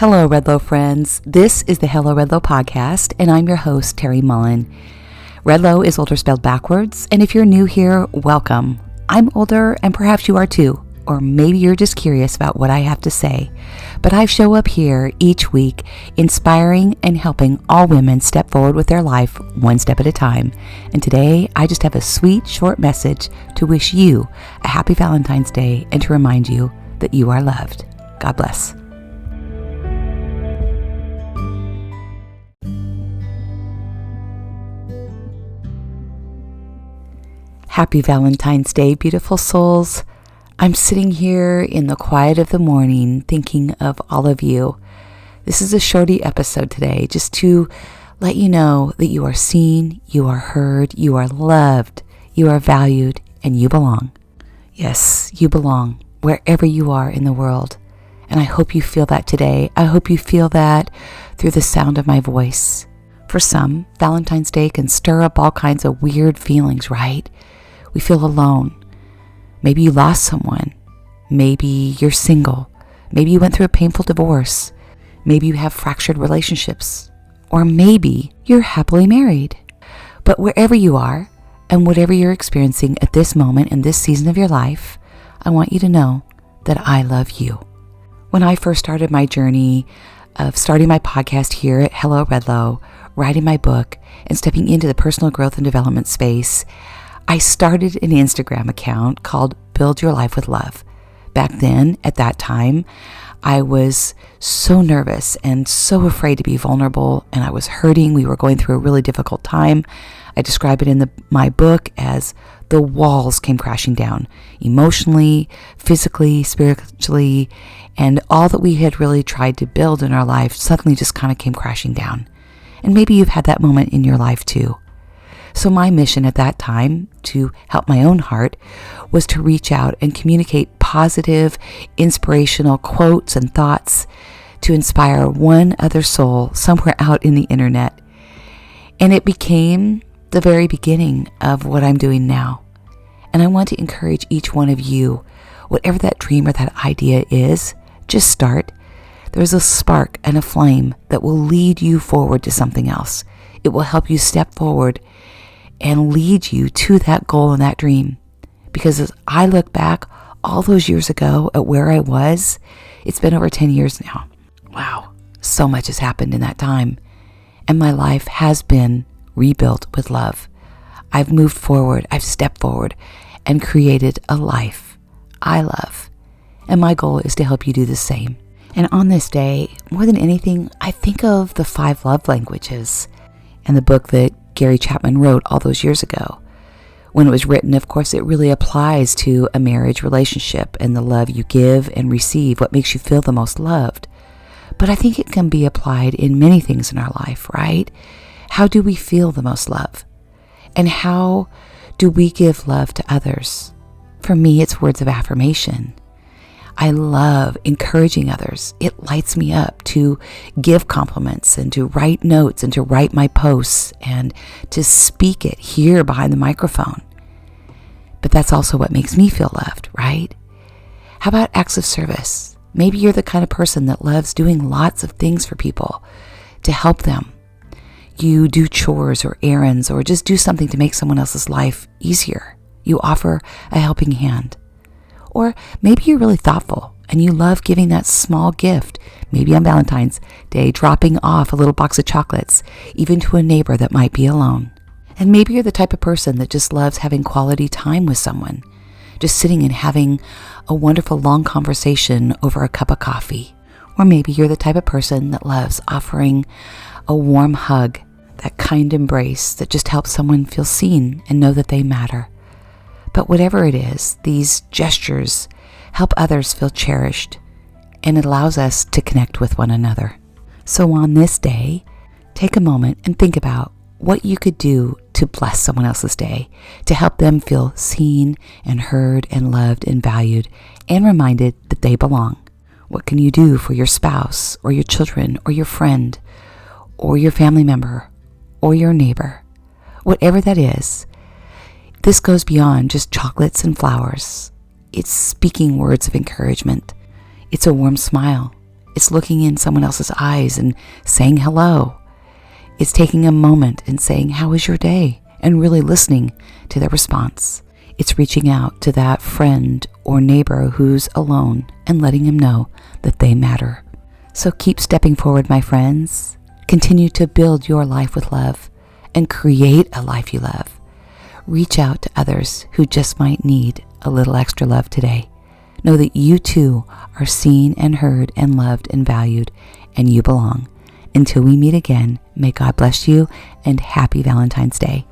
Hello, REDLO friends. This is the Hello REDLO podcast, and I'm your host, Terry Mullen. REDLO is older spelled backwards, and if you're new here, welcome. I'm older, and perhaps you are too, or maybe you're just curious about what I have to say. But I show up here each week, inspiring and helping all women step forward with their life one step at a time. And today, I just have a sweet, short message to wish you a happy Valentine's Day and to remind you that you are loved. God bless. Happy Valentine's Day, beautiful souls. I'm sitting here in the quiet of the morning thinking of all of you. This is a shorty episode today just to let you know that you are seen, you are heard, you are loved, you are valued, and you belong. Yes, you belong wherever you are in the world. And I hope you feel that today. I hope you feel that through the sound of my voice. For some, Valentine's Day can stir up all kinds of weird feelings, right? We feel alone. Maybe you lost someone. Maybe you're single. Maybe you went through a painful divorce. Maybe you have fractured relationships. Or maybe you're happily married. But wherever you are and whatever you're experiencing at this moment in this season of your life, I want you to know that I love you. When I first started my journey of starting my podcast here at Hello REDLO, writing my book, and stepping into the personal growth and development space, I started an Instagram account called Build Your Life with Love. Back then, at that time, I was so nervous and so afraid to be vulnerable, and I was hurting. We were going through a really difficult time. I describe it in my book as the walls came crashing down, emotionally, physically, spiritually, and all that we had really tried to build in our life suddenly just kind of came crashing down. And maybe you've had that moment in your life too. So my mission at that time, to help my own heart, was to reach out and communicate positive, inspirational quotes and thoughts to inspire one other soul somewhere out in the internet. And it became the very beginning of what I'm doing now. And I want to encourage each one of you, whatever that dream or that idea is, just start. There's a spark and a flame that will lead you forward to something else. It will help you step forward and lead you to that goal and that dream. Because as I look back all those years ago at where I was, it's been over 10 years now. Wow, so much has happened in that time. And my life has been rebuilt with love. I've moved forward, I've stepped forward and created a life I love. And my goal is to help you do the same. And on this day, more than anything, I think of the 5 love languages and the book that Gary Chapman wrote all those years ago. When it was written, of course, it really applies to a marriage relationship and the love you give and receive, what makes you feel the most loved. But I think it can be applied in many things in our life, right? How do we feel the most love? And how do we give love to others? For me, it's words of affirmation. I love encouraging others. It lights me up to give compliments and to write notes and to write my posts and to speak it here behind the microphone. But that's also what makes me feel loved, right? How about acts of service? Maybe you're the kind of person that loves doing lots of things for people to help them. You do chores or errands or just do something to make someone else's life easier. You offer a helping hand. Or maybe you're really thoughtful and you love giving that small gift, maybe on Valentine's Day, dropping off a little box of chocolates, even to a neighbor that might be alone. And maybe you're the type of person that just loves having quality time with someone, just sitting and having a wonderful long conversation over a cup of coffee. Or maybe you're the type of person that loves offering a warm hug, that kind embrace that just helps someone feel seen and know that they matter. But whatever it is, these gestures help others feel cherished, and it allows us to connect with one another. So on this day, take a moment and think about what you could do to bless someone else's day, to help them feel seen and heard and loved and valued and reminded that they belong. What can you do for your spouse or your children or your friend or your family member or your neighbor? Whatever that is, this goes beyond just chocolates and flowers. It's speaking words of encouragement. It's a warm smile. It's looking in someone else's eyes and saying hello. It's taking a moment and saying, how was your day? And really listening to their response. It's reaching out to that friend or neighbor who's alone and letting them know that they matter. So keep stepping forward, my friends. Continue to build your life with love and create a life you love. Reach out to others who just might need a little extra love today. Know that you too are seen and heard and loved and valued, and you belong. Until we meet again, may God bless you and happy Valentine's Day.